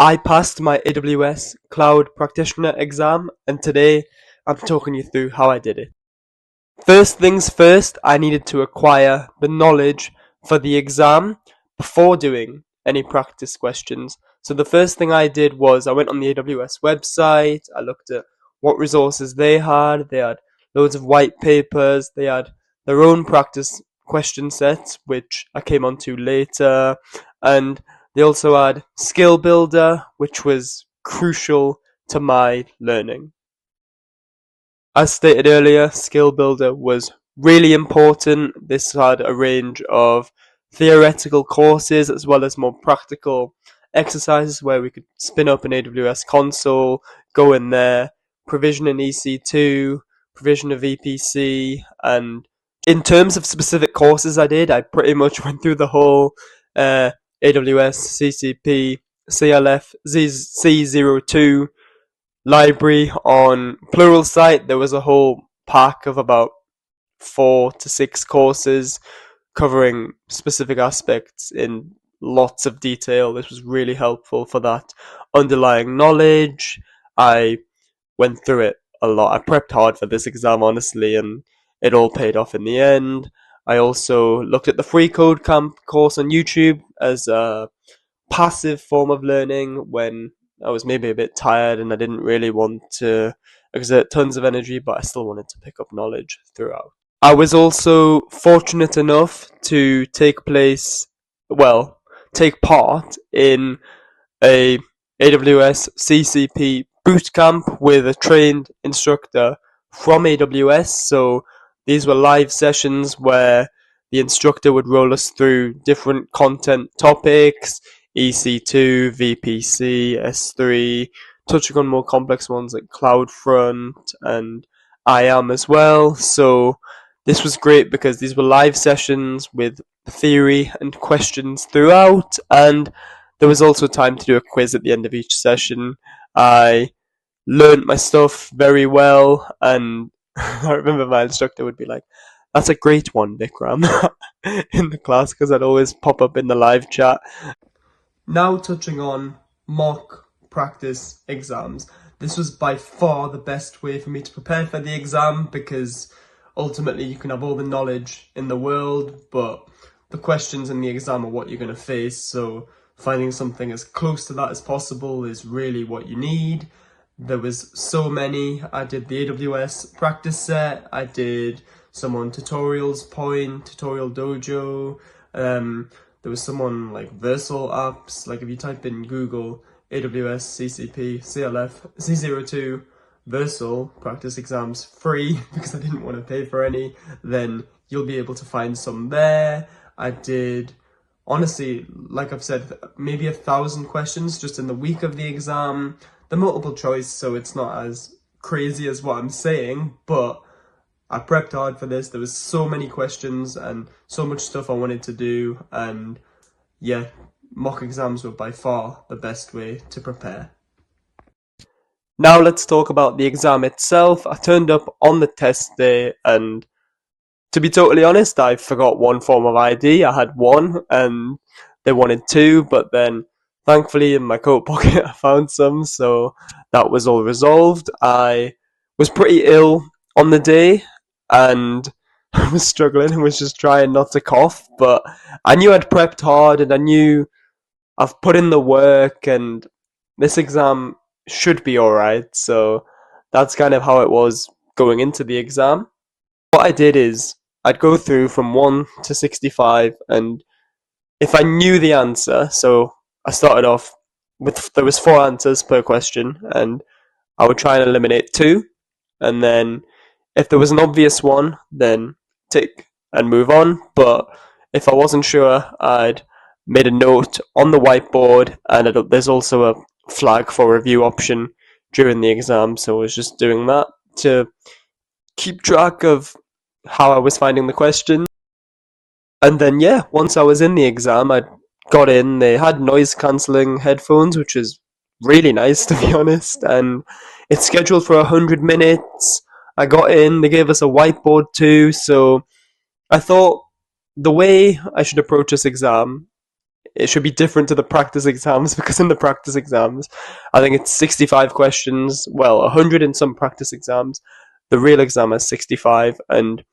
I passed my AWS Cloud Practitioner exam, and today I'm talking you through how I did it. First things first, I needed to acquire the knowledge for the exam before doing any practice questions. So the first thing I did was I went on the AWS website, I looked at what resources they had. They had loads of white papers, they had their own practice question sets, which I came onto later, and they also had Skill Builder, which was crucial to my learning. As stated earlier, Skill Builder was really important. This had a range of theoretical courses as well as more practical exercises where we could spin up an AWS console, go in there, provision an EC2, provision a VPC, and in terms of specific courses I pretty much went through the whole AWS CCP CLF Z02 library on Pluralsight. There was a whole pack of about 4 to 6 courses covering specific aspects in lots of detail. This was really helpful for that underlying knowledge. I went through it a lot. I prepped hard for this exam, honestly, and it all paid off in the end. I also looked at the Free Code Camp course on YouTube as a passive form of learning when I was maybe a bit tired and I didn't really want to exert tons of energy, but I still wanted to pick up knowledge throughout. I was also fortunate enough to take part in a AWS CCP bootcamp with a trained instructor from AWS. So these were live sessions where the instructor would roll us through different content topics, EC2, VPC, S3, touching on more complex ones like CloudFront and IAM as well. So this was great because these were live sessions with theory and questions throughout, and there was also time to do a quiz at the end of each session. I learnt my stuff very well, and I remember my instructor would be like, "That's a great one, Vikram," in the class because I'd always pop up in the live chat. Now touching on mock practice exams. This was by far the best way for me to prepare for the exam because ultimately you can have all the knowledge in the world, but the questions in the exam are what you're going to face, so finding something as close to that as possible is really what you need. There was so many. I did the AWS practice set, I did some on Tutorials Point, Tutorial Dojo, there was some on like Versal apps. Like if you type in Google AWS CCP CLF Z02 Versal practice exams free because I didn't want to pay for any, then you'll be able to find some there. I did, honestly, like I've said, maybe 1,000 questions just in the week of the exam. The multiple choice, so it's not as crazy as what I'm saying, but I prepped hard for this. There was so many questions and so much stuff I wanted to do, and yeah, mock exams were by far the best way to prepare. Now let's talk about the exam itself. I turned up on the test day, and to be totally honest, I forgot one form of ID. I had one and they wanted two, but then thankfully in my coat pocket I found some, so that was all resolved. I was pretty ill on the day and I was struggling and was just trying not to cough, but I knew I'd prepped hard and I knew I've put in the work and this exam should be alright, so that's kind of how it was going into the exam. What I did is I'd go through from 1 to 65, and if I knew the answer, so I started off with, there was 4 answers per question, and I would try and eliminate 2, and then if there was an obvious one, then tick and move on, but if I wasn't sure, I'd made a note on the whiteboard, and there's also a flag for review option during the exam, so I was just doing that to keep track of how I was finding the questions. And then, yeah, once I was in the exam, I got in. They had noise cancelling headphones, which is really nice, to be honest. And it's scheduled for 100 minutes. I got in. They gave us a whiteboard too. So I thought the way I should approach this exam it should be different to the practice exams, because in the practice exams, I think it's 65 questions, well, 100 in some practice exams. The real exam is 65, and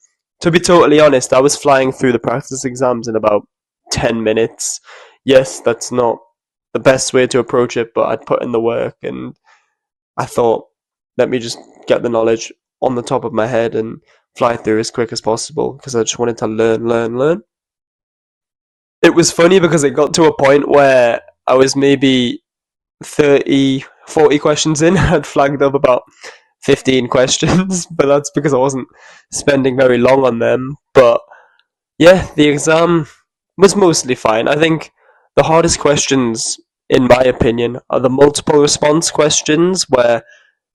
to be totally honest, I was flying through the practice exams in about 10 minutes. Yes, that's not the best way to approach it, but I'd put in the work, and I thought, let me just get the knowledge on the top of my head and fly through as quick as possible, because I just wanted to learn. It was funny because it got to a point where I was maybe 30, 40 questions in. I'd flagged up about 15 questions, but that's because I wasn't spending very long on them. But yeah, the exam was mostly fine. I think the hardest questions, in my opinion, are the multiple response questions where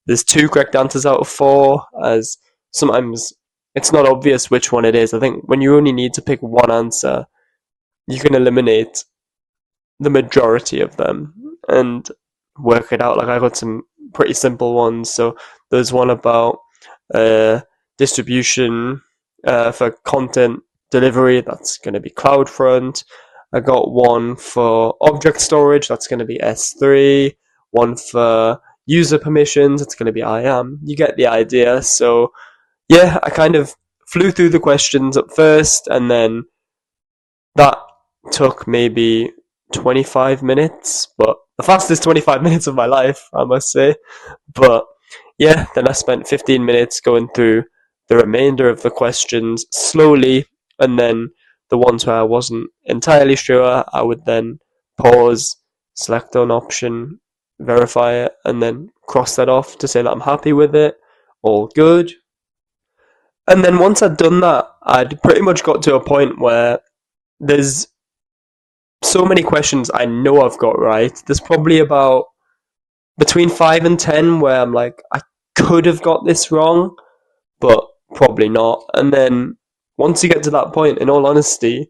there's two correct answers out of four, as sometimes it's not obvious which one it is. I think when you only need to pick one answer, you can eliminate the majority of them and work it out. Like I got some pretty simple ones. So there's one about distribution for content delivery. That's going to be CloudFront. I got one for object storage. That's going to be S3. One for user permissions. It's going to be IAM. You get the idea. So yeah, I kind of flew through the questions at first, and then that took maybe 25 minutes, but the fastest 25 minutes of my life, I must say. But yeah, then I spent 15 minutes going through the remainder of the questions slowly, and then the ones where I wasn't entirely sure, I would then pause, select an option, verify it, and then cross that off to say that I'm happy with it, all good. And then once I'd done that, I'd pretty much got to a point where there's so many questions I know I've got right. There's probably about between 5 and 10 where I'm like, I could have got this wrong, but probably not. And then once you get to that point, in all honesty,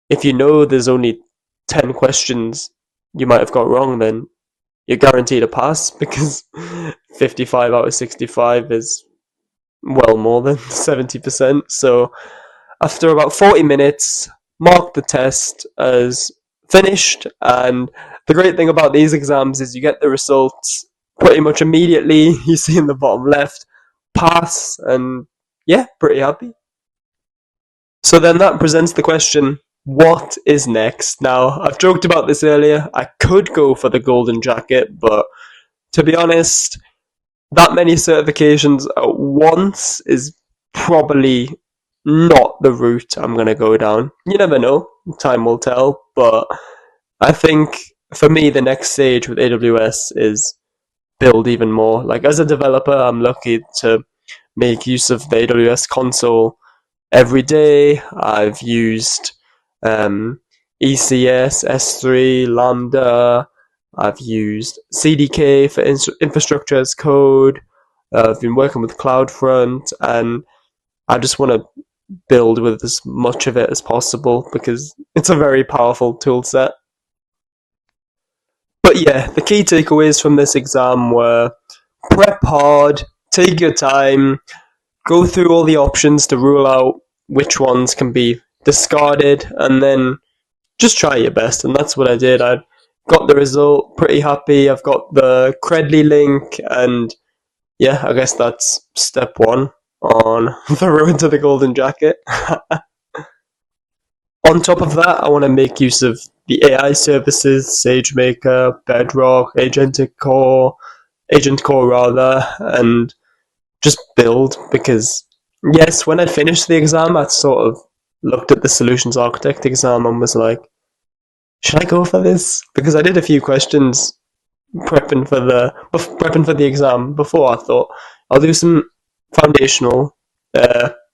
if you know there's only 10 questions you might have got wrong, then you're guaranteed a pass, because 55 out of 65 is well more than 70%. So after about 40 minutes, mark the test as finished. And the great thing about these exams is you get the results pretty much immediately. You see in the bottom left, pass, and yeah, pretty happy. So then that presents the question, what is next? Now, I've joked about this earlier. I could go for the golden jacket, but to be honest, that many certifications at once is probably not the route I'm going to go down. You never know. Time will tell. But I think for me, the next stage with AWS is build even more. Like as a developer, I'm lucky to make use of the AWS console every day. I've used ECS, S3, Lambda. I've used CDK for infrastructure as code. I've been working with CloudFront, and I just want to build with as much of it as possible because it's a very powerful tool set. But yeah, the key takeaways from this exam were prep hard, take your time, go through all the options to rule out which ones can be discarded, and then just try your best. And that's what I did. I got the result, pretty happy. I've got the Credly link, and yeah, I guess that's step one on the road to the golden jacket. On top of that, I want to make use of the AI services, SageMaker, Bedrock, Agent Core rather, and just build, because yes, when I finished the exam, I sort of looked at the solutions architect exam and was like, should I go for this? Because I did a few questions prepping for the exam before. I thought I'll do some foundational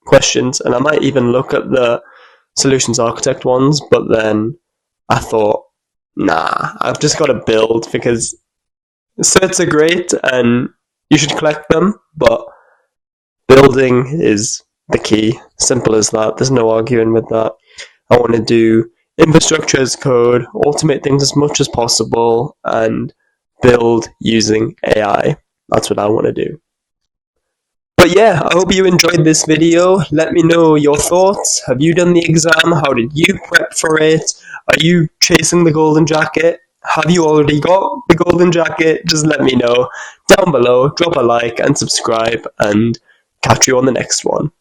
questions, and I might even look at the solutions architect ones. But then I thought, nah, I've just got to build, because certs are great and you should collect them, but building is the key. Simple as that. There's no arguing with that. I want to do infrastructure as code, automate things as much as possible, and build using AI. That's what I want to do. But yeah, I hope you enjoyed this video. Let me know your thoughts. Have you done the exam? How did you prep for it? Are you chasing the golden jacket? Have you already got the golden jacket? Just let me know down below. Drop a like and subscribe, and catch you on the next one.